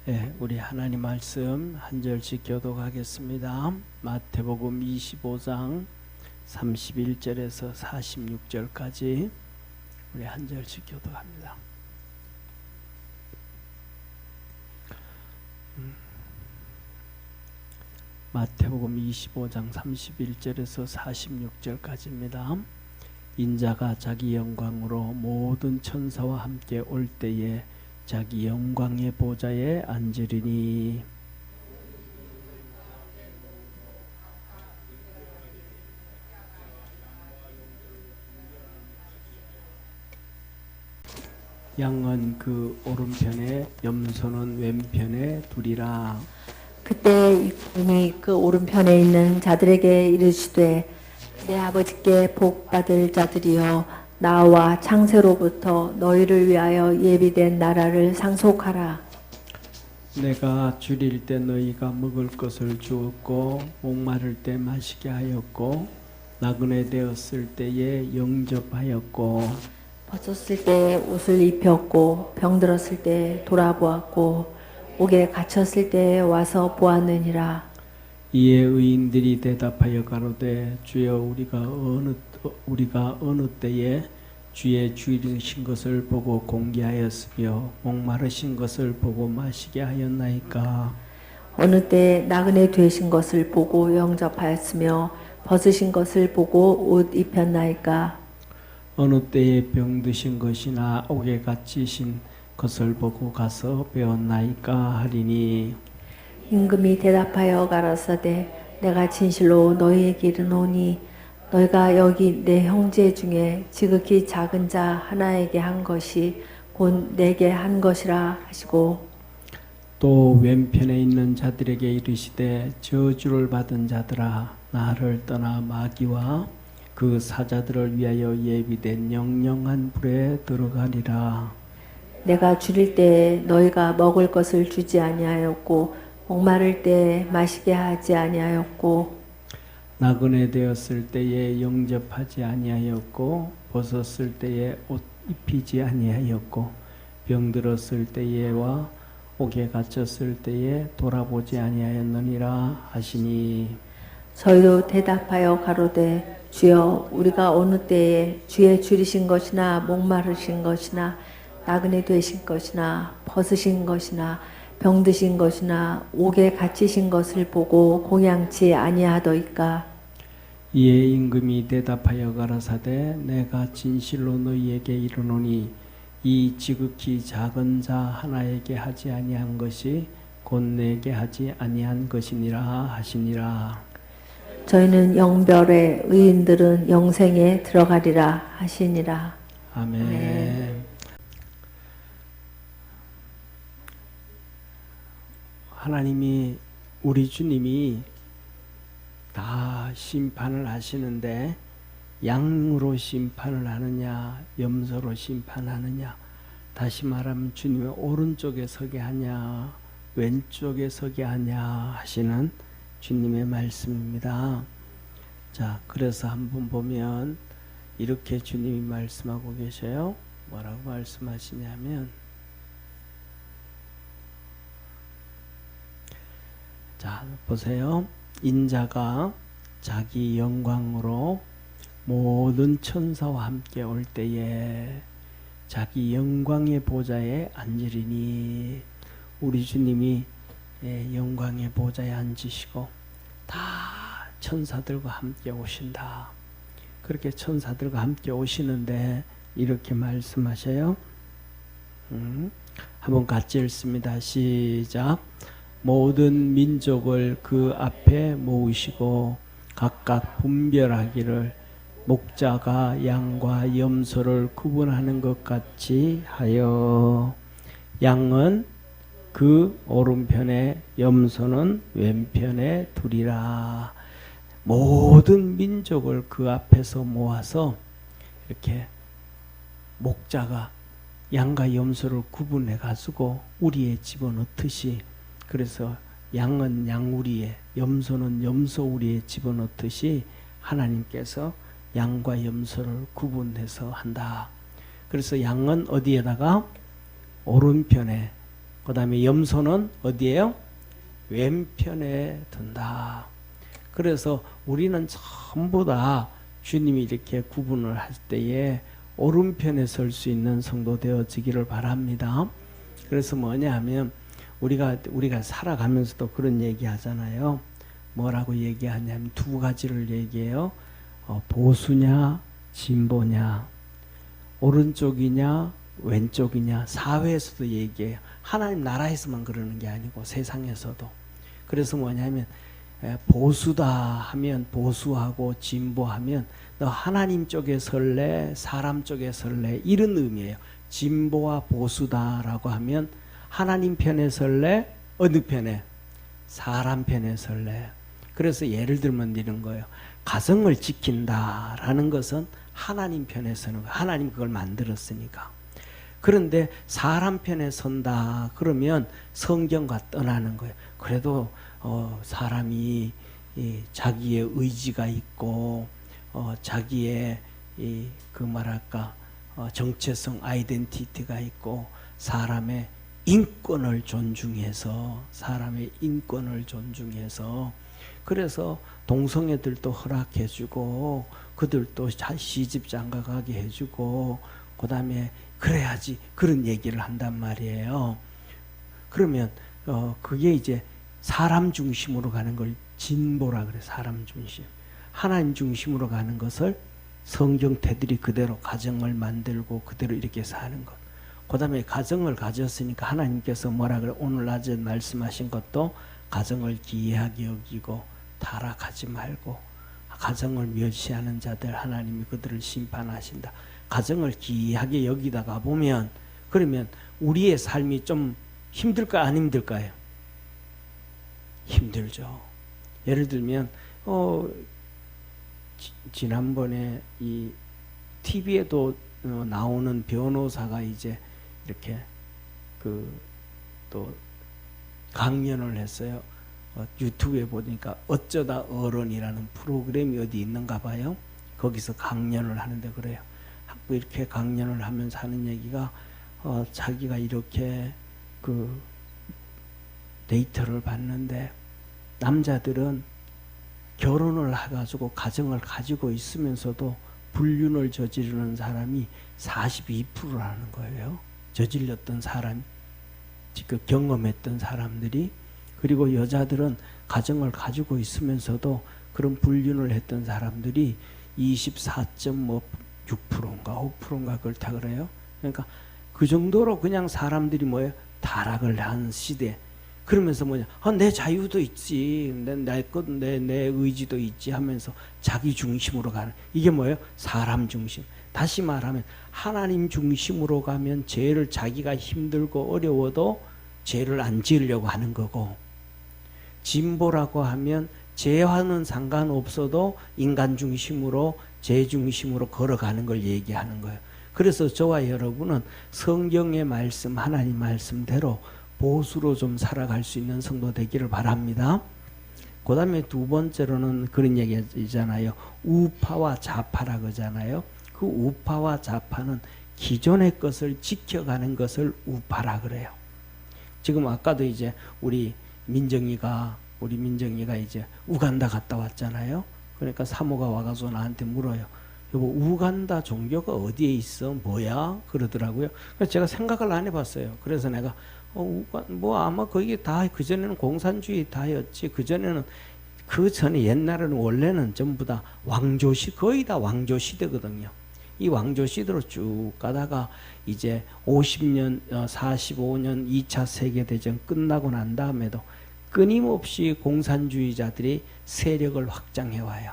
예, 우리 하나님 말씀 한 절씩 교독하겠습니다. 마태복음 25장 31절에서 46절까지 우리 한 절씩 교독합니다. 마태복음 25장 31절에서 46절까지입니다. 인자가 자기 영광으로 모든 천사와 함께 올 때에 자기 영광의 보좌에 앉으리니 양은 그 오른편에 염소는 왼편에 두리라. 그때 이미 그 오른편에 있는 자들에게 이르시되 내 아버지께 복 받을 자들이여 나와 창세로부터 너희를 위하여 예비된 나라를 상속하라. 내가 줄일 때 너희가 먹을 것을 주었고 목마를 때 마시게 하였고 나그네 되었을 때에 영접하였고 벗었을 때 옷을 입혔고 병들었을 때 돌아보았고 옥에 갇혔을 때 와서 보았느니라. 이에 의인들이 대답하여 가로되 주여 우리가 어느 때에 주의 줄이신 것을 보고 공개하였으며 목마르신 것을 보고 마시게 하였나이까. 어느 때 나그네 되신 것을 보고 영접하였으며 벗으신 것을 보고 옷 입혔나이까. 어느 때에 병드신 것이나 옥에 갇히신 것을 보고 가서 배웠나이까 하리니. 임금이 대답하여 가라사대 내가 진실로 너희에게 이르노니 너희가 여기 내 형제 중에 지극히 작은 자 하나에게 한 것이 곧 내게 한 것이라 하시고 또 왼편에 있는 자들에게 이르시되 저주를 받은 자들아 나를 떠나 마귀와 그 사자들을 위하여 예비된 영영한 불에 들어가리라. 내가 줄일 때 너희가 먹을 것을 주지 아니하였고 목마를 때 마시게 하지 아니하였고 나그네 되었을 때에 영접하지 아니하였고 벗었을 때에 옷 입히지 아니하였고 병들었을 때에와 옥에 갇혔을 때에 돌아보지 아니하였느니라 하시니. 저희도 대답하여 가로되 주여 우리가 어느 때에 주의 줄이신 것이나 목마르신 것이나 나그네 되신 것이나 벗으신 것이나 병드신 것이나 옥에 갇히신 것을 보고 공양치 아니하더이까. 이에 임금이 대답하여 가라사대 내가 진실로 너희에게 이르노니 이 지극히 작은 자 하나에게 하지 아니한 것이 곧 내게 하지 아니한 것이니라 하시니라. 저희는 영별에 의인들은 영생에 들어가리라 하시니라. 아멘. 아멘. 하나님이 우리 주님이 다 심판을 하시는데 양으로 심판을 하느냐 염소로 심판하느냐, 다시 말하면 주님의 오른쪽에 서게 하냐 왼쪽에 서게 하냐 하시는 주님의 말씀입니다. 자, 그래서 한번 보면 이렇게 주님이 말씀하고 계셔요. 뭐라고 말씀하시냐면 자, 보세요. 인자가 자기 영광으로 모든 천사와 함께 올 때에 자기 영광의 보좌에 앉으리니. 우리 주님이 영광의 보좌에 앉으시고 다 천사들과 함께 오신다. 그렇게 천사들과 함께 오시는데 이렇게 말씀하셔요. 한번 같이 읽습니다. 시작. 모든 민족을 그 앞에 모으시고 각각 분별하기를 목자가 양과 염소를 구분하는 것 같이 하여 양은 그 오른편에 염소는 왼편에 두리라. 모든 민족을 그 앞에서 모아서 이렇게 목자가 양과 염소를 구분해 가지고 우리에 집어넣듯이, 그래서 양은 양우리에 염소는 염소우리에 집어넣듯이 하나님께서 양과 염소를 구분해서 한다. 그래서 양은 어디에다가? 오른편에 그 다음에 염소는 어디에요? 왼편에 든다. 그래서 우리는 전부 다 주님이 이렇게 구분을 할 때에 오른편에 설 수 있는 성도 되어지기를 바랍니다. 그래서 뭐냐 하면 우리가 살아가면서도 그런 얘기 하잖아요. 뭐라고 얘기하냐면 두 가지를 얘기해요. 보수냐 진보냐, 오른쪽이냐 왼쪽이냐. 사회에서도 얘기해요. 하나님 나라에서만 그러는 게 아니고 세상에서도. 그래서 뭐냐면 보수다 하면 보수하고 진보하면 너 하나님 쪽에 설래 사람 쪽에 설래 이런 의미예요. 진보와 보수다라고 하면 하나님 편에 설래 어느 편에? 사람 편에 설래. 그래서 예를 들면 이런 거예요. 가정을 지킨다라는 것은 하나님 편에 서는 거예요. 하나님 그걸 만들었으니까. 그런데 사람 편에 선다 그러면 성경과 떠나는 거예요. 그래도 사람이 자기의 의지가 있고 자기의 그 말할까 정체성 아이덴티티가 있고 사람의 인권을 존중해서 그래서 동성애들도 허락해주고 그들도 시집 장가가게 해주고 그 다음에 그래야지 그런 얘기를 한단 말이에요. 그러면 그게 이제 사람 중심으로 가는 걸 진보라 그래. 사람 중심. 하나님 중심으로 가는 것을 성경 테두리 그대로 가정을 만들고 그대로 이렇게 사는 것. 그 다음에 가정을 가졌으니까 하나님께서 뭐라 그래? 오늘 낮에 말씀하신 것도 가정을 기이하게 여기고 타락하지 말고 가정을 멸시하는 자들 하나님이 그들을 심판하신다. 가정을 기이하게 여기다가 보면 그러면 우리의 삶이 좀 힘들까 안 힘들까요? 힘들죠. 예를 들면 지난번에 이 TV에도 나오는 변호사가 이제 이렇게 또 강연을 했어요. 유튜브에 보니까 어쩌다 어른이라는 프로그램이 어디 있는가 봐요. 거기서 강연을 하는데 그래요. 이렇게 강연을 하면서 하는 얘기가 자기가 이렇게 그 데이터를 봤는데 남자들은 결혼을 해가지고 가정을 가지고 있으면서도 불륜을 저지르는 사람이 42%라는 거예요. 저질렀던 사람, 그 경험했던 사람들이. 그리고 여자들은 가정을 가지고 있으면서도 그런 불륜을 했던 사람들이 24.6%인가 5%인가 그렇다 그래요. 그러니까 그 정도로 그냥 사람들이 뭐예요? 타락을 한 시대. 그러면서 뭐냐? 내 자유도 있지, 내 의지도 있지 하면서 자기 중심으로 가는. 이게 뭐예요? 사람 중심. 다시 말하면 하나님 중심으로 가면 죄를 자기가 힘들고 어려워도 죄를 안 지으려고 하는 거고, 진보라고 하면 죄와는 상관없어도 인간 중심으로 죄 중심으로 걸어가는 걸 얘기하는 거예요. 그래서 저와 여러분은 성경의 말씀, 하나님 말씀대로 보수로 좀 살아갈 수 있는 성도 되기를 바랍니다. 그 다음에 두 번째로는 그런 얘기 있잖아요. 우파와 좌파라 그러잖아요. 그 우파와 좌파는 기존의 것을 지켜가는 것을 우파라 그래요. 지금 아까도 이제 우리 민정이가 이제 우간다 갔다 왔잖아요. 그러니까 사모가 와가지고 나한테 물어요. 여보, 우간다 종교가 어디에 있어? 뭐야? 그러더라고요. 그래서 제가 생각을 안 해봤어요. 그래서 내가 아마 거기 다 그전에는 공산주의 다였지. 그 전에 옛날에는 원래는 전부 다 거의 다 왕조 시대거든요. 이 왕조 시대로 쭉 가다가 이제 50년, 45년 2차 세계대전 끝나고 난 다음에도 끊임없이 공산주의자들이 세력을 확장해 와요.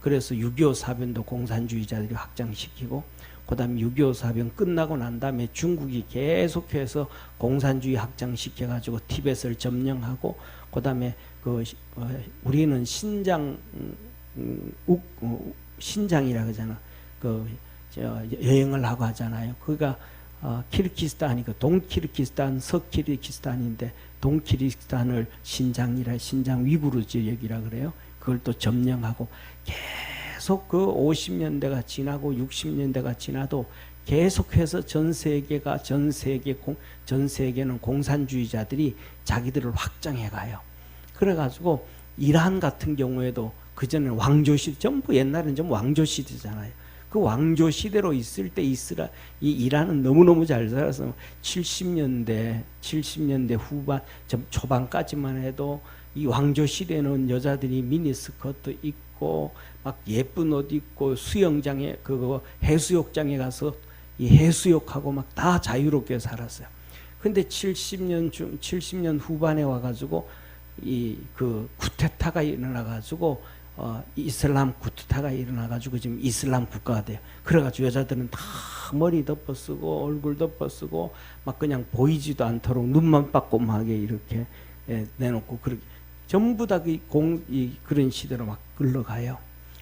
그래서 6.25 사변도 공산주의자들이 확장시키고, 그 다음에 6.25 사변 끝나고 난 다음에 중국이 계속해서 공산주의 확장시켜가지고 티벳을 점령하고, 그 다음에 우리는 신장이라고 하잖아. 여행을 하고 하잖아요. 그가 키르기스탄이 동키르기스탄, 서키르기스탄인데 동키르기스탄을 신장 위구르 지역이라 그래요. 그걸 또 점령하고 계속 그 50년대가 지나고 60년대가 지나도 계속해서 전 세계는 공산주의자들이 자기들을 확장해 가요. 그래가지고 이란 같은 경우에도 그전에는 왕조시대, 전부 옛날에는 전부 왕조시대잖아요. 그 왕조시대로 있을 때 이란은 너무너무 잘 살아서 70년대 후반, 초반까지만 해도 이 왕조시대는 여자들이 미니스커트 입고 막 예쁜 옷 입고 수영장에 해수욕장에 가서 이 해수욕하고 막 다 자유롭게 살았어요. 근데 70년 후반에 와가지고 그 쿠데타가 일어나가지고 이슬람 쿠데타가 일어나가지고 지금 이슬람 국가가 돼요. 그래가지고 여자들은 다 머리 덮어쓰고 얼굴 덮어쓰고 막 그냥 보이지도 않도록 눈만 빠꼼하게 이렇게 내놓고 그렇게 전부 다 그런 시대로 막 흘러가요.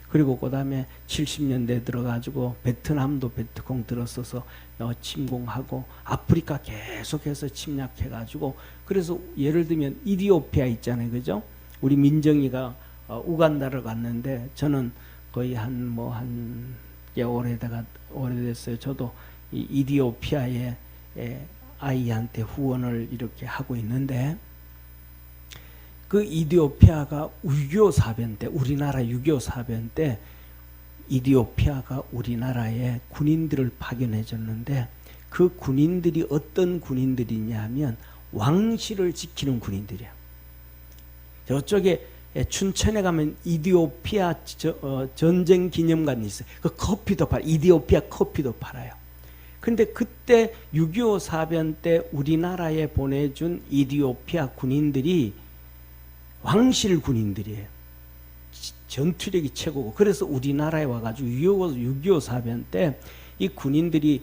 그리고 그 다음에 70년대 들어가지고 베트남도 베트콩 들었어서 침공하고 아프리카 계속해서 침략해가지고 그래서 예를 들면 이디오피아 있잖아요. 그죠? 우리 민정이가 우간다를 갔는데 저는 거의 한 꽤 오래됐어요. 저도 이 이디오피아의 아이한테 후원을 이렇게 하고 있는데 그 이디오피아가 6.25 사변 때 우리나라 6.25 사변 때 이디오피아가 우리나라에 군인들을 파견해 줬는데 그 군인들이 어떤 군인들이냐면 왕실을 지키는 군인들이에요. 저쪽에 춘천에 가면 이디오피아 전쟁 기념관이 있어요. 그 커피도 이디오피아 커피도 팔아요. 근데 그때 6.25 사변 때 우리나라에 보내준 이디오피아 군인들이 왕실 군인들이에요. 전투력이 최고고 그래서 우리나라에 와가지고 6.25 사변 때 이 군인들이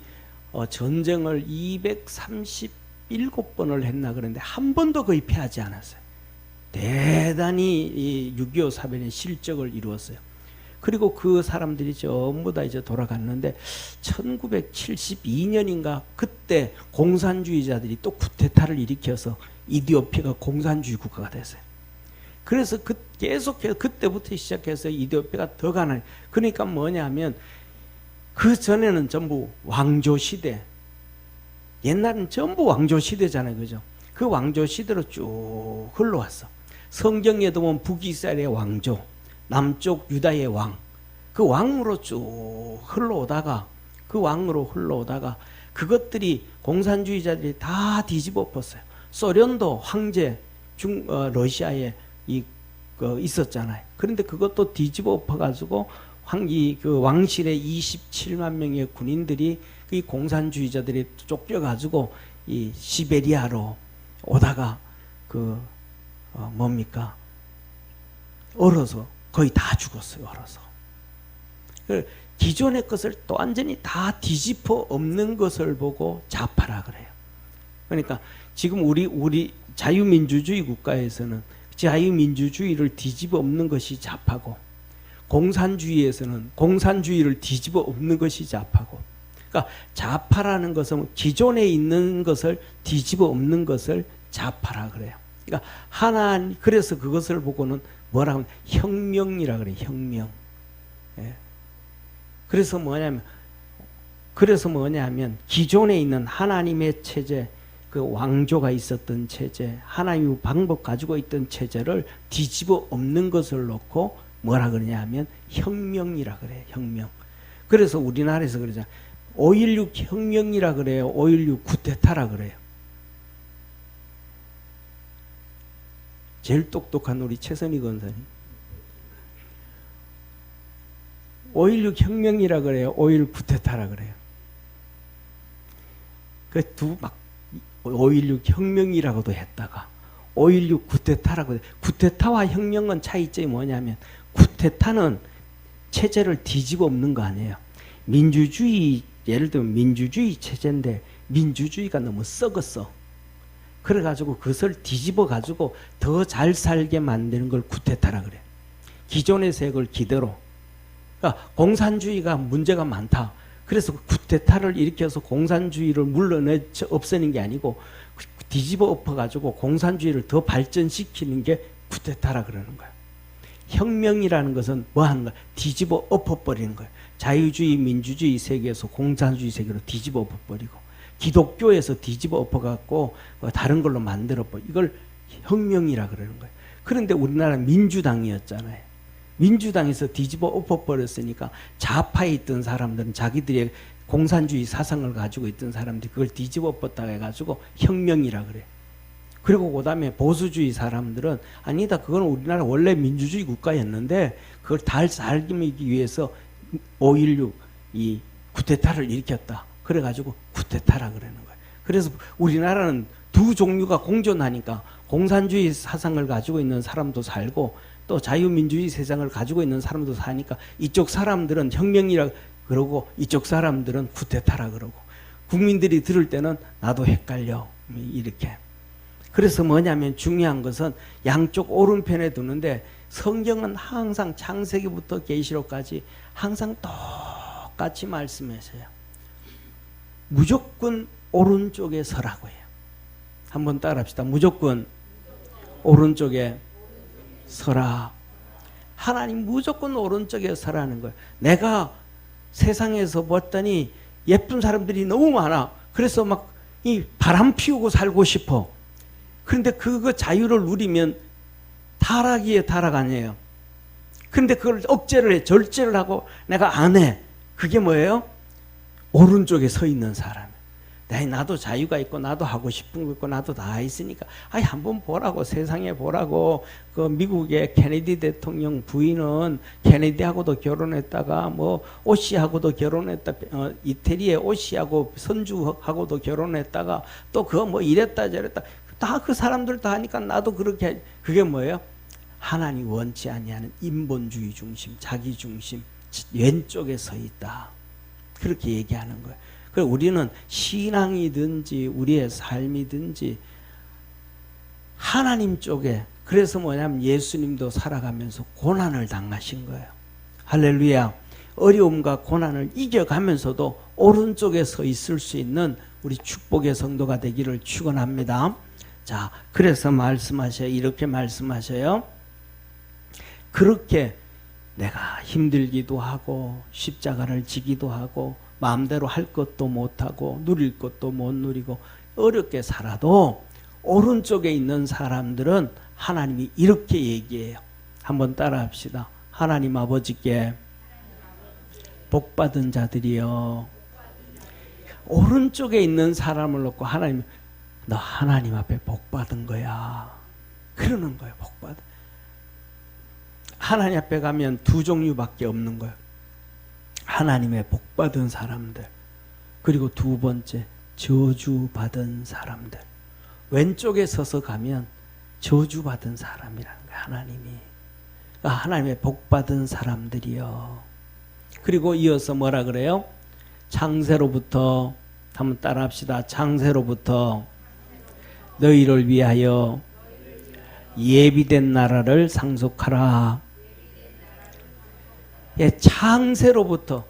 전쟁을 237번을 했나 그런데 한 번도 거의 패하지 않았어요. 대단히 이 6.25 사변의 실적을 이루었어요. 그리고 그 사람들이 전부 다 이제 돌아갔는데 1972년인가 그때 공산주의자들이 또 쿠데타를 일으켜서 이디오피아가 공산주의 국가가 됐어요. 그래서 계속해서 그때부터 시작해서 이디오피아가 더 가난해. 그러니까 뭐냐면 그 전에는 전부 왕조시대, 옛날은 전부 왕조시대잖아요. 그죠? 그 왕조시대로 쭉 흘러왔어. 성경에도 보면 북이스라엘의 왕조, 남쪽 유다의 왕, 그 왕으로 쭉 흘러오다가 그것들이 공산주의자들이 다 뒤집어 엎었어요. 소련도 황제 러시아에 있었잖아요. 그런데 그것도 뒤집어 엎어가지고 그 왕실의 27만 명의 군인들이 이 공산주의자들이 쫓겨가지고 이 시베리아로 오다가 얼어서 거의 다 죽었어요. 얼어서. 기존의 것을 또 완전히 다 뒤집어 엎는 것을 보고 좌파라 그래요. 그러니까 지금 우리 자유민주주의 국가에서는 자유민주주의를 뒤집어 엎는 것이 좌파고 공산주의에서는 공산주의를 뒤집어 엎는 것이 좌파고 그러니까 좌파라는 것은 기존에 있는 것을 뒤집어 엎는 것을 좌파라 그래요. 그러니까 그래서 그것을 보고는 뭐라 하면 혁명이라 그래요. 혁명. 예. 그래서 뭐냐면 기존에 있는 하나님의 체제 그 왕조가 있었던 체제, 하나님의 방법 가지고 있던 체제를 뒤집어 엎는 것을 놓고 뭐라 그러냐 하면 혁명이라 그래요. 혁명. 그래서 우리나라에서 그러잖아요. 5.16 혁명이라 그래요. 5.16 쿠데타라 그래요. 제일 똑똑한 우리 최선희 권사님. 5.16 혁명이라 그래요. 5.16 쿠데타라 그래요. 그 5.16 혁명이라고도 했다가 5.16 쿠데타라고 해요. 쿠데타와 혁명은 차이점이 뭐냐면 쿠데타는 체제를 뒤집어 엎는 거 아니에요. 예를 들면 민주주의 체제인데 민주주의가 너무 썩었어. 그래가지고 그것을 뒤집어 가지고 더 잘 살게 만드는 걸 쿠데타라 그래. 기존의 색을 기대로. 그러니까 공산주의가 문제가 많다. 그래서 쿠데타를 일으켜서 공산주의를 없애는 게 아니고 뒤집어 엎어가지고 공산주의를 더 발전시키는 게 쿠데타라 그러는 거예요. 혁명이라는 것은 뭐 하는 거야? 뒤집어 엎어버리는 거예요. 자유주의, 민주주의 세계에서 공산주의 세계로 뒤집어 엎어버리고, 기독교에서 뒤집어 엎어갖고 다른 걸로 만들어버려. 이걸 혁명이라 그러는 거예요. 그런데 우리나라는 민주당이었잖아요. 민주당에서 뒤집어 엎어버렸으니까 좌파에 있던 사람들은 자기들의 공산주의 사상을 가지고 있던 사람들이 그걸 뒤집어 엎었다 해가지고 혁명이라 그래요. 그리고 그 다음에 보수주의 사람들은 아니다, 그건 우리나라 원래 민주주의 국가였는데 그걸 잘 살기 위해서 5.16 이 쿠데타를 일으켰다. 그래가지고 쿠데타라 그러는 거예요. 그래서 우리나라는 두 종류가 공존하니까 공산주의 사상을 가지고 있는 사람도 살고 또 자유민주주의 세상을 가지고 있는 사람도 사니까 이쪽 사람들은 혁명이라 그러고 이쪽 사람들은 쿠데타라 그러고, 국민들이 들을 때는 나도 헷갈려 이렇게. 그래서 뭐냐면 중요한 것은 양쪽 오른편에 두는데 성경은 항상 창세기부터 계시록까지 항상 똑같이 말씀하셔요. 무조건 오른쪽에 서라고 해요. 한번 따라합시다. 무조건 오른쪽에 서라. 하나님 무조건 오른쪽에 서라는 거예요. 내가 세상에서 봤더니 예쁜 사람들이 너무 많아. 그래서 막 이 바람 피우고 살고 싶어. 그런데 그거 자유를 누리면 타락이에요, 타락 아니에요. 그런데 그걸 억제를 해, 절제를 하고 내가 안 해. 그게 뭐예요? 오른쪽에 서 있는 사람. 나도 자유가 있고 나도 하고 싶은 거 있고 나도 다 있으니까 한번 보라고, 세상에 보라고. 그 미국의 케네디 대통령 부인은 케네디하고도 결혼했다가 뭐 오씨하고도 결혼했다, 이태리의 오씨하고 선주하고도 결혼했다가 또 그거 뭐 이랬다 저랬다 다 그 사람들 다 하니까 나도 그렇게. 그게 뭐예요? 하나님 원치 아니하는 인본주의 중심, 자기 중심, 왼쪽에 서 있다. 그렇게 얘기하는 거예요. 그래서 우리는 신앙이든지 우리의 삶이든지 하나님 쪽에, 그래서 뭐냐면 예수님도 살아가면서 고난을 당하신 거예요. 할렐루야. 어려움과 고난을 이겨가면서도 오른쪽에 서 있을 수 있는 우리 축복의 성도가 되기를 축원합니다. 자, 그래서 말씀하셔요. 이렇게 말씀하셔요. 그렇게 내가 힘들기도 하고 십자가를 지기도 하고 마음대로 할 것도 못하고 누릴 것도 못 누리고 어렵게 살아도 오른쪽에 있는 사람들은 하나님이 이렇게 얘기해요. 한번 따라 합시다. 하나님 아버지께 복받은 자들이여. 오른쪽에 있는 사람을 놓고 하나님, 너 하나님 앞에 복받은 거야. 그러는 거예요. 복받은. 하나님 앞에 가면 두 종류밖에 없는 거예요. 하나님의 복받은 사람들, 그리고 두 번째 저주받은 사람들. 왼쪽에 서서 가면 저주받은 사람이라는 거예요. 하나님이. 그러니까 하나님의 복받은 사람들이요. 그리고 이어서 뭐라 그래요? 창세로부터, 한번 따라 합시다. 창세로부터 너희를 위하여 예비된 나라를 상속하라. 예, 창세로부터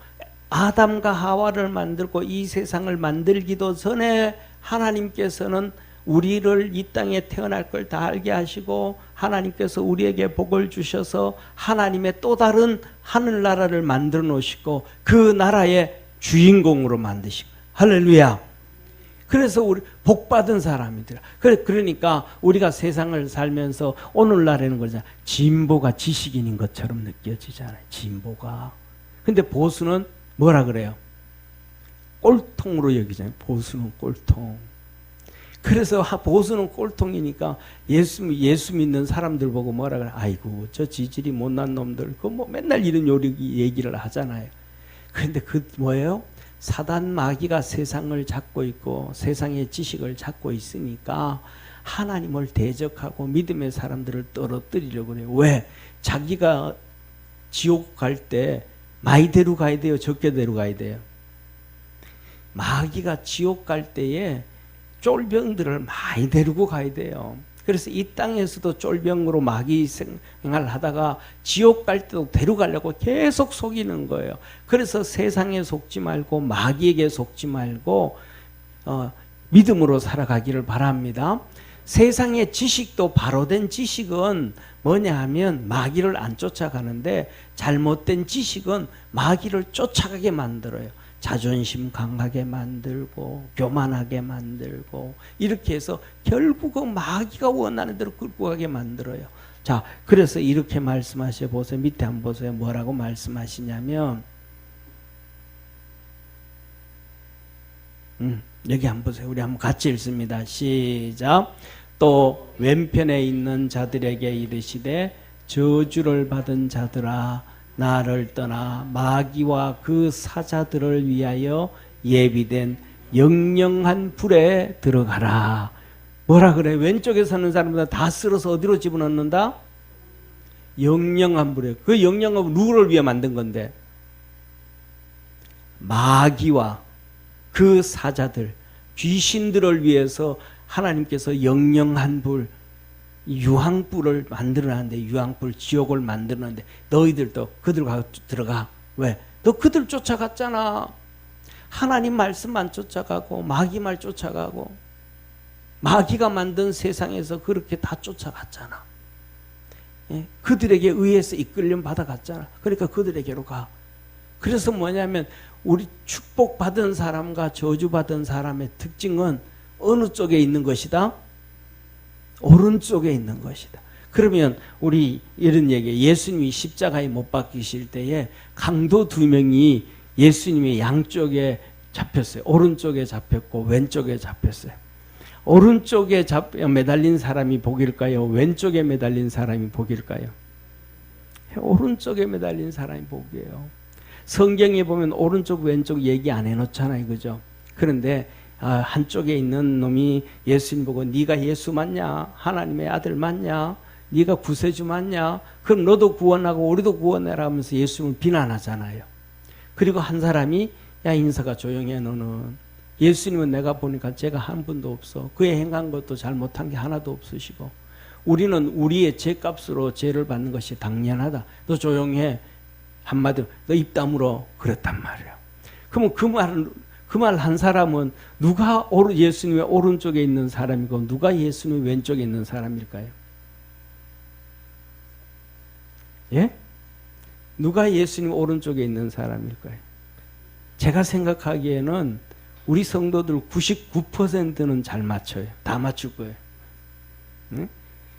아담과 하와를 만들고 이 세상을 만들기도 전에 하나님께서는 우리를 이 땅에 태어날 걸 다 알게 하시고 하나님께서 우리에게 복을 주셔서 하나님의 또 다른 하늘나라를 만들어 놓으시고 그 나라의 주인공으로 만드시고. 할렐루야. 그래서 우리 복받은 사람이더라. 그러니까 우리가 세상을 살면서 오늘날에는 그러잖아. 진보가 지식인인 것처럼 느껴지잖아요. 진보가. 근데 보수는 뭐라 그래요? 꼴통으로 여기잖아요. 보수는 꼴통. 그래서 보수는 꼴통이니까 예수 믿는 사람들 보고 뭐라 그래? 아이고 저 지질이 못난 놈들 그 뭐 맨날 이런 얘기를 하잖아요. 그런데 그 뭐예요? 사단 마귀가 세상을 잡고 있고 세상의 지식을 잡고 있으니까 하나님을 대적하고 믿음의 사람들을 떨어뜨리려고 그래요. 왜? 자기가 지옥 갈 때 많이 데려가야 돼요? 적게 데려가야 돼요? 마귀가 지옥 갈 때에 쫄병들을 많이 데리고 가야 돼요. 그래서 이 땅에서도 쫄병으로 마귀 생활을 하다가 지옥 갈 때도 데려가려고 계속 속이는 거예요. 그래서 세상에 속지 말고 마귀에게 속지 말고 믿음으로 살아가기를 바랍니다. 세상의 지식도 바로된 지식은 뭐냐 하면 마귀를 안 쫓아가는데 잘못된 지식은 마귀를 쫓아가게 만들어요. 자존심 강하게 만들고 교만하게 만들고 이렇게 해서 결국은 마귀가 원하는 대로 끌고 가게 만들어요. 자, 그래서 이렇게 말씀하셔 보세요. 밑에 한번 보세요. 뭐라고 말씀하시냐면 여기 한번 보세요. 우리 한번 같이 읽습니다. 시작. 또 왼편에 있는 자들에게 이르시되 저주를 받은 자들아 나를 떠나 마귀와 그 사자들을 위하여 예비된 영영한 불에 들어가라. 뭐라 그래? 왼쪽에 사는 사람들 다 쓸어서 어디로 집어넣는다? 영영한 불에. 그 영영한 불 누구를 위해 만든 건데? 마귀와 그 사자들, 귀신들을 위해서 하나님께서 영영한 불, 유황불을 만들어놨는데, 유황불 지옥을 만들어놨는데 너희들도 그들과 들어가. 왜? 너 그들 쫓아갔잖아. 하나님 말씀만 쫓아가고 마귀 말 쫓아가고 마귀가 만든 세상에서 그렇게 다 쫓아갔잖아. 예? 그들에게 의해서 이끌림 받아갔잖아. 그러니까 그들에게로 가. 그래서 뭐냐면 우리 축복받은 사람과 저주받은 사람의 특징은 어느 쪽에 있는 것이다? 오른쪽에 있는 것이다. 그러면 우리 이런 얘기, 예수님이 십자가에 못 박히실 때에 강도 두 명이 예수님의 양쪽에 잡혔어요. 오른쪽에 잡혔고 왼쪽에 잡혔어요. 오른쪽에 매달린 사람이 복일까요? 왼쪽에 매달린 사람이 복일까요? 오른쪽에 매달린 사람이 복이에요. 성경에 보면 오른쪽 왼쪽 얘기 안 해놓잖아요. 그죠? 그런데 한쪽에 있는 놈이 예수님 보고 네가 예수 맞냐? 하나님의 아들 맞냐? 네가 구세주 맞냐? 그럼 너도 구원하고 우리도 구원해라 하면서 예수님을 비난하잖아요. 그리고 한 사람이 야 인사가 조용해. 너는 예수님은 내가 보니까 죄가 한 분도 없어. 그의 행한 것도 잘못한 게 하나도 없으시고 우리는 우리의 죄값으로 죄를 받는 것이 당연하다. 너 조용해. 한마디로 너 입 다물어. 그랬단 말이야. 그러면 그 말 한 사람은 누가 예수님의 오른쪽에 있는 사람이고 누가 예수님의 왼쪽에 있는 사람일까요? 예? 누가 예수님 오른쪽에 있는 사람일까요? 제가 생각하기에는 우리 성도들 99%는 잘 맞춰요. 다 맞출 거예요. 응?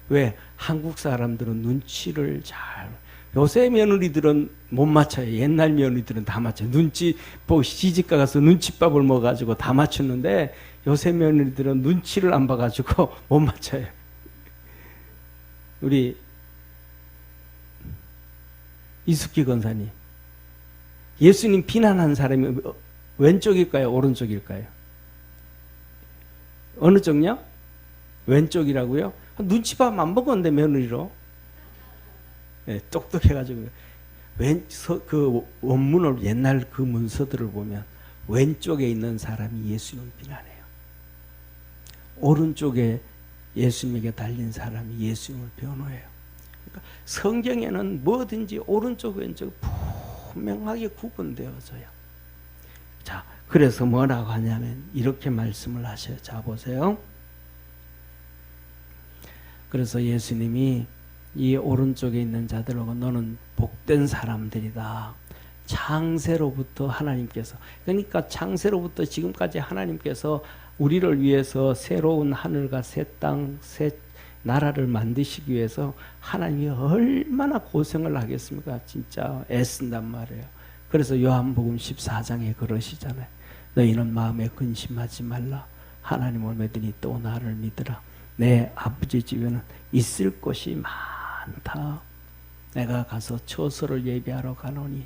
왜? 한국 사람들은 눈치를 잘, 요새 며느리들은 못 맞춰요. 옛날 며느리들은 다 맞춰요. 눈치, 시집가 가서 눈치밥을 먹어가지고 다 맞추는데 요새 며느리들은 눈치를 안 봐가지고 못 맞춰요. 우리 이숙기 권사님, 예수님 비난한 사람이 왼쪽일까요? 오른쪽일까요? 어느 쪽요? 왼쪽이라고요? 눈치밥 안 먹었는데 며느리로. 네, 똑똑해가지고. 그 원문을 옛날 그 문서들을 보면 왼쪽에 있는 사람이 예수님을 비난해요. 오른쪽에 예수님에게 달린 사람이 예수님을 변호해요. 그러니까 성경에는 뭐든지 오른쪽 왼쪽 분명하게 구분되어져요. 자, 그래서 뭐라고 하냐면 이렇게 말씀을 하셔요. 자, 보세요. 그래서 예수님이 이 오른쪽에 있는 자들하고 너는 복된 사람들이다. 창세로부터 하나님께서, 그러니까 창세로부터 지금까지 하나님께서 우리를 위해서 새로운 하늘과 새 땅, 새 나라를 만드시기 위해서 하나님이 얼마나 고생을 하겠습니까? 진짜 애쓴단 말이에요. 그래서 요한복음 14장에 그러시잖아요. 너희는 마음에 근심하지 말라. 하나님을 믿으니 또 나를 믿으라. 내 아버지 집에는 있을 곳이 많다. 내가 가서 처소를 예비하러 가노니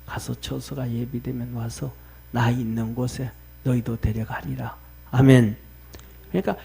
가서 처소가 예비되면 와서 나 있는 곳에 너희도 데려가리라. 아멘. 그러니까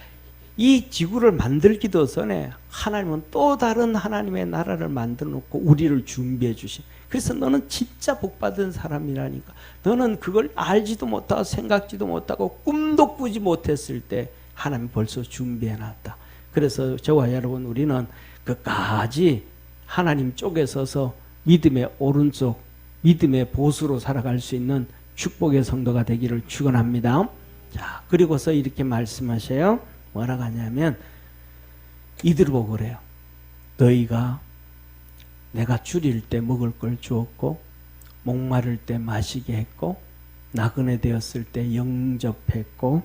이 지구를 만들기도 전에 하나님은 또 다른 하나님의 나라를 만들어 놓고 우리를 준비해 주신. 그래서 너는 진짜 복받은 사람이라니까. 너는 그걸 알지도 못하고 생각지도 못하고 꿈도 꾸지 못했을 때 하나님이 벌써 준비해 놨다. 그래서 저와 여러분 우리는 끝까지 하나님 쪽에 서서 믿음의 오른쪽, 믿음의 보수로 살아갈 수 있는 축복의 성도가 되기를 축원합니다. 자, 그리고서 이렇게 말씀하셔요. 뭐라고 하냐면 이들 보고 그래요. 너희가 내가 줄일 때 먹을 걸 주었고 목마를 때 마시게 했고 나그네 되었을 때 영접했고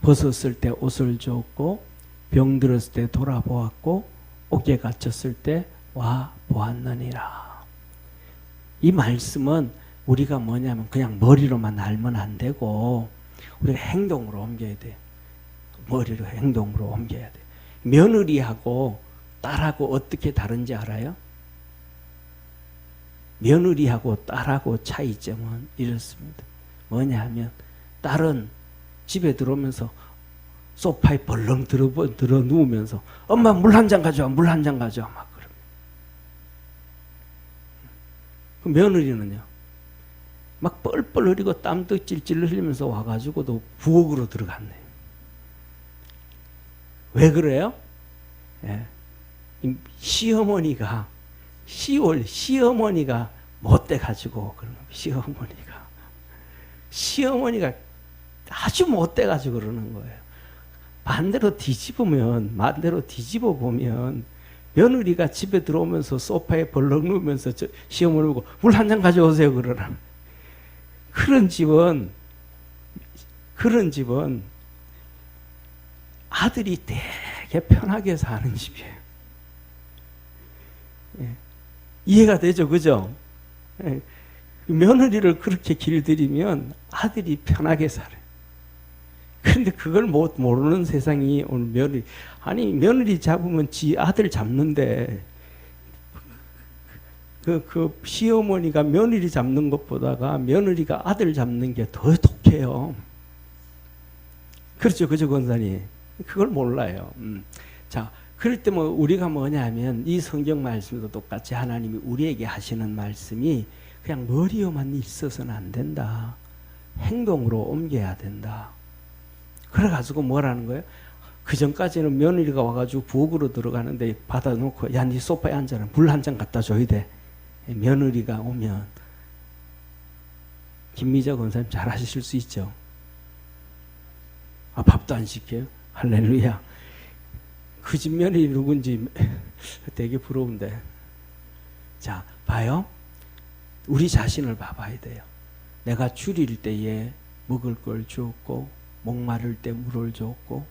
벗었을 때 옷을 주었고 병들었을 때 돌아보았고 옥에 갇혔을 때 와 보았느니라. 이 말씀은 우리가 뭐냐면 그냥 머리로만 알면 안 되고 우리가 행동으로 옮겨야 돼. 머리로 행동으로 옮겨야 돼. 며느리하고 딸하고 어떻게 다른지 알아요? 며느리하고 딸하고 차이점은 이렇습니다. 뭐냐 하면 딸은 집에 들어오면서 소파에 벌렁 들어 누우면서 엄마 물 한 잔 가져와, 물 한 잔 가져와 막 그럽니다. 그 며느리는요 막 뻘뻘 흘리고 땀도 찔찔 흘리면서 와가지고도 부엌으로 들어갔네. 왜 그래요? 예. 시어머니가 시어머니가 못돼가지고 그런 거예요. 시어머니가 아주 못돼가지고 그러는 거예요. 반대로 뒤집어 보면 며느리가 집에 들어오면서 소파에 벌렁 누우면서 시어머니 보고 물 한 잔 가져오세요 그러나. 그런 집은 아들이 되게 편하게 사는 집이에요. 예. 이해가 되죠, 그죠? 예. 며느리를 그렇게 길들이면 아들이 편하게 살아요. 그런데 그걸 모르는 세상이 오늘 며느리 잡으면 지 아들 잡는데 그 시어머니가 며느리 잡는 것보다가 며느리가 아들 잡는 게 더 독해요. 그렇죠, 그죠, 권사님? 그걸 몰라요. 자, 그럴 때 우리가 뭐냐 하면 이 성경 말씀도 똑같이 하나님이 우리에게 하시는 말씀이 그냥 머리에만 있어서는 안 된다. 행동으로 옮겨야 된다. 그래가지고 뭐라는 거예요? 그 전까지는 며느리가 와가지고 부엌으로 들어가는데 받아놓고 야, 네 소파에 앉아라. 물 한 잔 갖다 줘야 돼. 며느리가 오면 김미자 권사님 잘 하실 수 있죠? 아, 밥도 안 시켜요? 할렐루야. 그 집 며느리 누군지 되게 부러운데. 자, 봐요. 우리 자신을 봐봐야 돼요. 내가 줄일 때에 먹을 걸 주었고 목마를 때 물을 줬고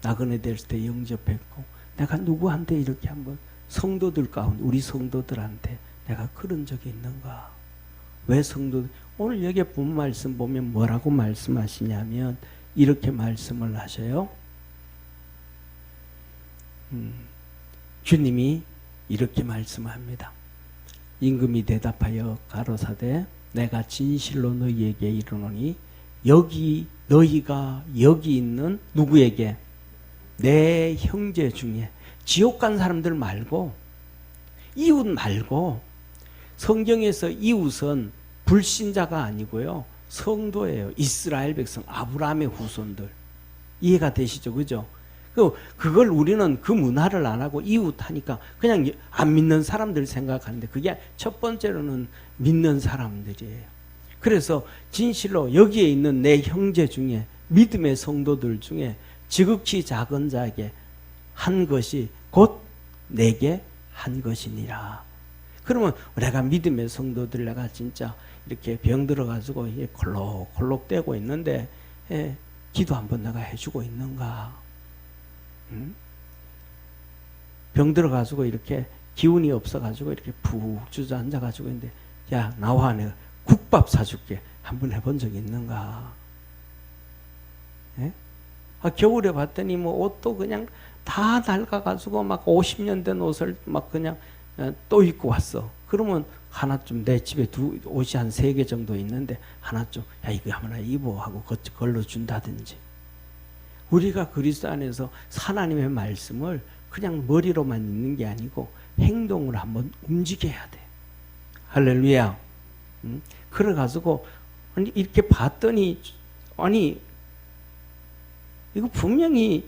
나그네 될 때 영접했고 내가 누구한테 이렇게 한번 성도들 가운데 우리 성도들한테 내가 그런 적이 있는가? 왜 성도들 오늘 여기 본 말씀 보면 뭐라고 말씀하시냐면 이렇게 말씀을 하셔요. 주님이 이렇게 말씀합니다. 임금이 대답하여 가로사대 내가 진실로 너희에게 이르노니 너희가 여기 있는 누구에게 내 형제 중에 지옥 간 사람들 말고 이웃 말고 성경에서 이웃은 불신자가 아니고요 성도예요. 이스라엘 백성 아브라함의 후손들. 이해가 되시죠? 그죠? 그걸 우리는 그 문화를 안 하고 이웃 하니까 그냥 안 믿는 사람들 생각하는데 그게 첫 번째로는 믿는 사람들이에요. 그래서 진실로 여기에 있는 내 형제 중에 믿음의 성도들 중에 지극히 작은 자에게 한 것이 곧 내게 한 것이니라. 그러면 내가 믿음의 성도들 내가 진짜 이렇게 병 들어가지고 콜록콜록 대고 있는데 기도 한번 내가 해주고 있는가? 응? 병 들어가지고 이렇게 기운이 없어가지고 이렇게 푹 주저앉아가지고 있는데 야 나와 내가 국밥 사줄게 한번 해본 적 있는가? 예? 아, 겨울에 봤더니 뭐 옷도 그냥 다 낡아가지고 막 50년 된 옷을 막 그냥 또 입고 왔어. 그러면 하나 좀 내 집에 옷이 한 3개 정도 있는데 하나 좀 야 이거 하나 입어 하고 걸러 준다든지. 우리가 그리스도 안에서 하나님의 말씀을 그냥 머리로만 읽는 게 아니고 행동을 한번 움직여야 돼. 할렐루야. 그래가지고 아니 이렇게 봤더니 아니 이거 분명히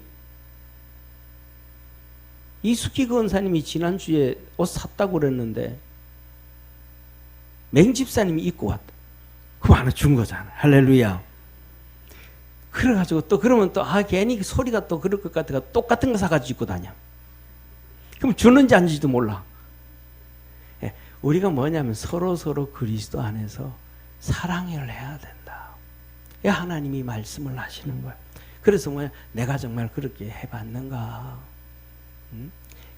이숙희 권사님이 지난주에 옷 샀다고 그랬는데 맹집사님이 입고 왔다. 그거 하나 준 거잖아. 할렐루야. 그래가지고 또 그러면 또 괜히 소리가 또 그럴 것 같아가 똑같은 거 사가지고 입고 다녀. 그럼 주는지 안 주지도 몰라. 예, 우리가 뭐냐면 서로 그리스도 안에서 사랑을 해야 된다. 예, 하나님이 말씀을 하시는 거야. 그래서 뭐야, 내가 정말 그렇게 해봤는가?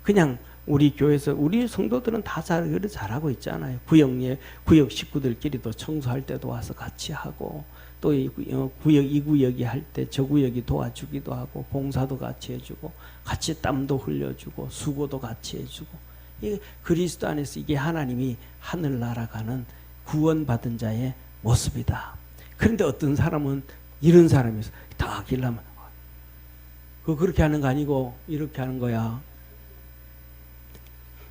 그냥 우리 교회에서 우리 성도들은 다 잘하고 있잖아요. 구역 식구들끼리도 청소할 때도 와서 같이 하고, 또 이 구역이 할 때 저 구역이 도와주기도 하고, 봉사도 같이 해주고, 같이 땀도 흘려주고, 수고도 같이 해주고. 이게 그리스도 안에서 이게 하나님이 하늘나라 가는 구원받은 자의 모습이다. 그런데 어떤 사람은 이런 사람이서 다 하려면 그렇게 하는 거 아니고 이렇게 하는 거야.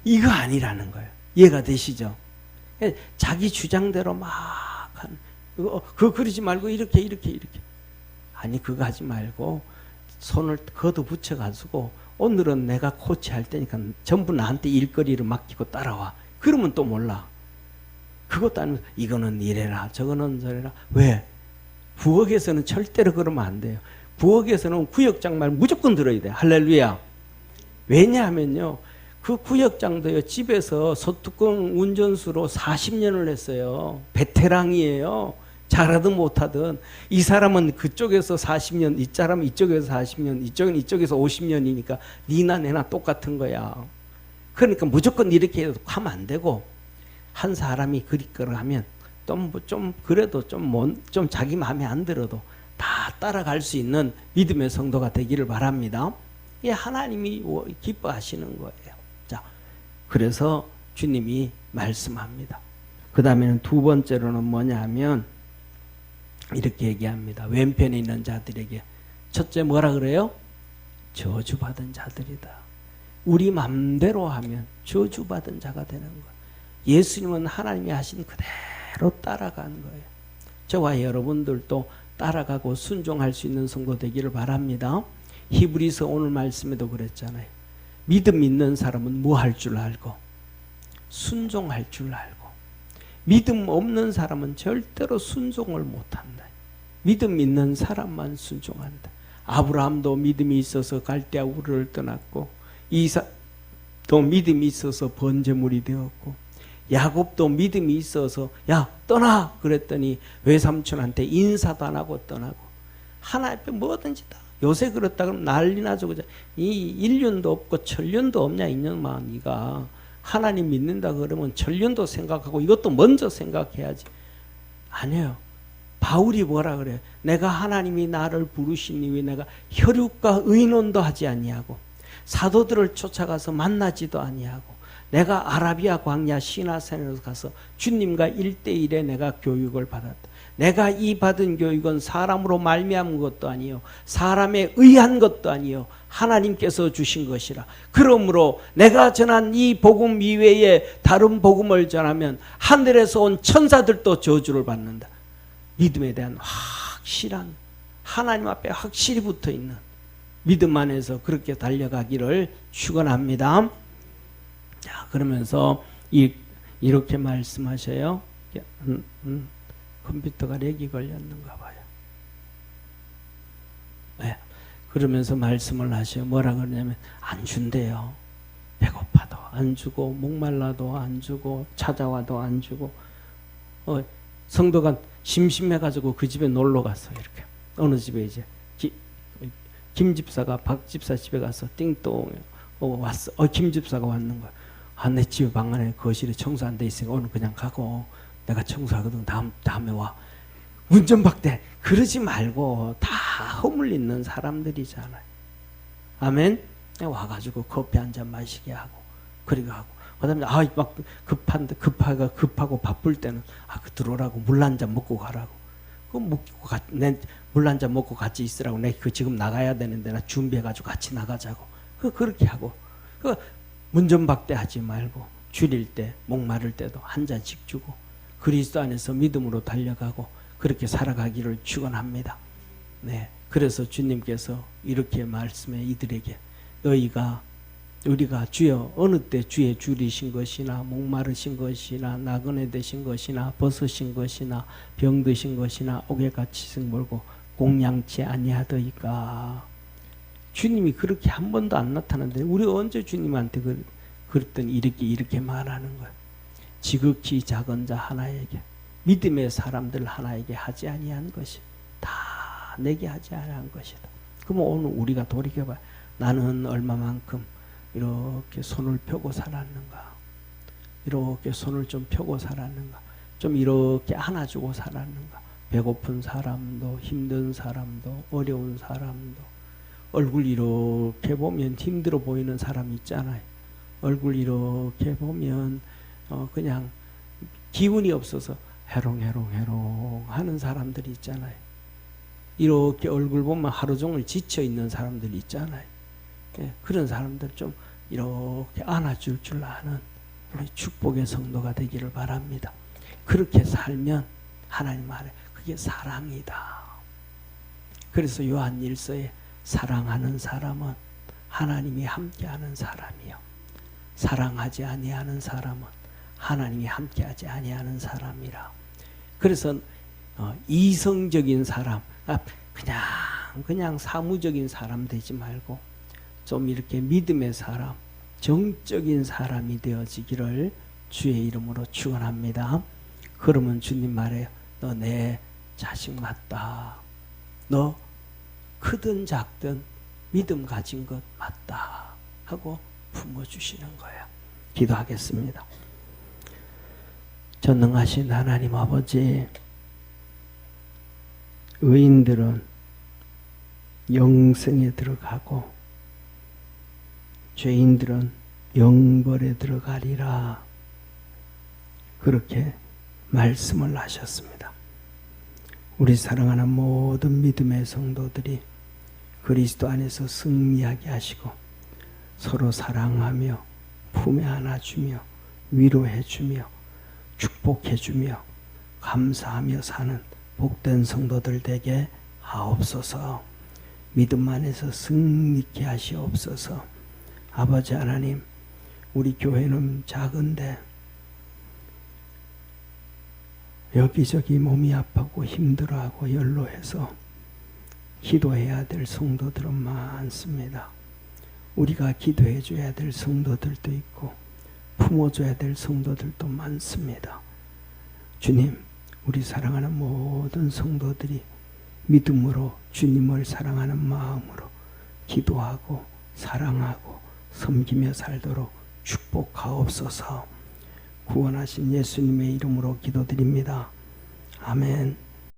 이거 아니라는 거예요. 이해가 되시죠? 자기 주장대로 막 그러지 말고 이렇게 아니 그거 하지 말고 손을 걷어붙여가지고 오늘은 내가 코치할 테니까 전부 나한테 일거리를 맡기고 따라와. 그러면 또 몰라. 그것도 아니면 이거는 이래라 저거는 저래라. 왜? 부엌에서는 절대로 그러면 안 돼요. 부엌에서는 구역장 말 무조건 들어야 돼. 할렐루야. 왜냐하면요, 그 구역장도요, 집에서 소뚜껑 운전수로 40년을 했어요. 베테랑이에요. 잘하든 못하든. 이 사람은 그쪽에서 40년, 이 사람은 이쪽에서 40년, 이쪽은 이쪽에서 50년이니까 니나 내나 똑같은 거야. 그러니까 무조건 이렇게 하면 안 되고, 한 사람이 그리 거를 하면 좀 그래도 좀 자기 마음에 안 들어도 다 따라갈 수 있는 믿음의 성도가 되기를 바랍니다. 이게 하나님이 기뻐하시는 거예요. 자, 그래서 주님이 말씀합니다. 그 다음에는 두 번째로는 뭐냐 하면 이렇게 얘기합니다. 왼편에 있는 자들에게 첫째 뭐라 그래요? 저주받은 자들이다. 우리 맘대로 하면 저주받은 자가 되는 거예요. 예수님은 하나님이 하신 그대로 따라간 거예요. 저와 여러분들도 따라가고 순종할 수 있는 성도 되기를 바랍니다. 히브리서 오늘 말씀에도 그랬잖아요. 믿음 있는 사람은 뭐 할 줄 알고 순종할 줄 알고, 믿음 없는 사람은 절대로 순종을 못한다. 믿음 있는 사람만 순종한다. 아브라함도 믿음이 있어서 갈대아 우르를 떠났고, 이삭도 믿음이 있어서 번제물이 되었고, 야곱도 믿음이 있어서 야 떠나 그랬더니 외삼촌한테 인사도 안 하고 떠나고, 하나님 앞에 뭐든지 다. 요새 그렇다 그러면 난리 나죠. 그죠? 이 인륜도 없고 천륜도 없냐 이년아. 네가 하나님 믿는다 그러면 천륜도 생각하고 이것도 먼저 생각해야지. 아니에요. 바울이 뭐라 그래요? 내가 하나님이 나를 부르시니 왜 내가 혈육과 의논도 하지 아니하고 사도들을 쫓아가서 만나지도 아니하고 내가 아라비아 광야 시나산으로 가서 주님과 1대1에 내가 교육을 받았다. 내가 이 받은 교육은 사람으로 말미암은 것도 아니요 사람에 의한 것도 아니요 하나님께서 주신 것이라. 그러므로 내가 전한 이 복음 이외에 다른 복음을 전하면 하늘에서 온 천사들도 저주를 받는다. 믿음에 대한 확실한, 하나님 앞에 확실히 붙어있는 믿음 안에서 그렇게 달려가기를 축원합니다. 자, 그러면서 이렇게 말씀하셔요. 컴퓨터가 렉이 걸렸는가 봐요. 네. 그러면서 말씀을 하셔요. 뭐라 그러냐면 안 준대요. 배고파도 안 주고 목말라도 안 주고 찾아와도 안 주고. 성도가 심심해가지고 그 집에 놀러 갔어. 이렇게 어느 집에 이제 김 집사가 박 집사 집에 가서 띵동 왔어. 김 집사가 왔는 거야. 내 집에 방 안에 거실에 청소 안 돼 있으니까 오늘 그냥 가고 내가 청소하거든. 다음에 와. 운전박대. 그러지 말고 다 허물리는 사람들이잖아요. 아멘. 와가지고 커피 한 잔 마시게 하고 그리고 하고 그다음에 막 급하고 바쁠 때는 들어오라고 물 한 잔 먹고 가라고. 물 한 잔 먹고 같이 있으라고. 내가 지금 나가야 되는데 나 준비해가지고 같이 나가자고. 그렇게 하고. 문전박대 하지 말고 줄일 때 목마를 때도 한 잔씩 주고 그리스도 안에서 믿음으로 달려가고 그렇게 살아가기를 축원합니다. 네, 그래서 주님께서 이렇게 말씀해 이들에게 우리가 주여 어느 때 주의 줄이신 것이나 목마르신 것이나 나그네 되신 것이나 벗으신 것이나 병드신 것이나 옥에 갇히신 몰고 공양치 아니하더이까. 주님이 그렇게 한 번도 안 나타났는데 우리가 언제 주님한테 그랬더니 이렇게 말하는 거예요. 지극히 작은 자 하나에게, 믿음의 사람들 하나에게 하지 아니한 것이 다 내게 하지 아니한 것이다. 그럼 오늘 우리가 돌이켜봐. 나는 얼마만큼 이렇게 손을 펴고 살았는가? 이렇게 손을 좀 펴고 살았는가? 좀 이렇게 안아주고 살았는가? 배고픈 사람도, 힘든 사람도, 어려운 사람도, 얼굴 이렇게 보면 힘들어 보이는 사람 있잖아요. 얼굴 이렇게 보면 그냥 기운이 없어서 해롱해롱 하는 사람들이 있잖아요. 이렇게 얼굴 보면 하루 종일 지쳐 있는 사람들 있잖아요. 예, 그런 사람들 좀 이렇게 안아줄 줄 아는 우리 축복의 성도가 되기를 바랍니다. 그렇게 살면 하나님 말에 그게 사랑이다. 그래서 요한 1서에 사랑하는 사람은 하나님이 함께하는 사람이요, 사랑하지 아니하는 사람은 하나님이 함께하지 아니하는 사람이라. 그래서 이성적인 사람, 그냥 사무적인 사람 되지 말고 좀 이렇게 믿음의 사람, 정적인 사람이 되어지기를 주의 이름으로 축원합니다. 그러면 주님 말해요. 너 내 자식 맞다. 너 크든 작든 믿음 가진 것 맞다 하고 품어주시는 거예요. 기도하겠습니다. 전능하신 하나님 아버지, 의인들은 영생에 들어가고 죄인들은 영벌에 들어가리라, 그렇게 말씀을 하셨습니다. 우리 사랑하는 모든 믿음의 성도들이 그리스도 안에서 승리하게 하시고 서로 사랑하며 품에 안아주며 위로해주며 축복해주며 감사하며 사는 복된 성도들 되게 하옵소서. 믿음 안에서 승리케 하시옵소서. 아버지 하나님, 우리 교회는 작은데 여기저기 몸이 아프고 힘들어하고 연로해서 기도해야 될 성도들은 많습니다. 우리가 기도해 줘야 될 성도들도 있고 품어줘야 될 성도들도 많습니다. 주님, 우리 사랑하는 모든 성도들이 믿음으로 주님을 사랑하는 마음으로 기도하고 사랑하고 섬기며 살도록 축복하옵소서. 구원하신 예수님의 이름으로 기도드립니다. 아멘.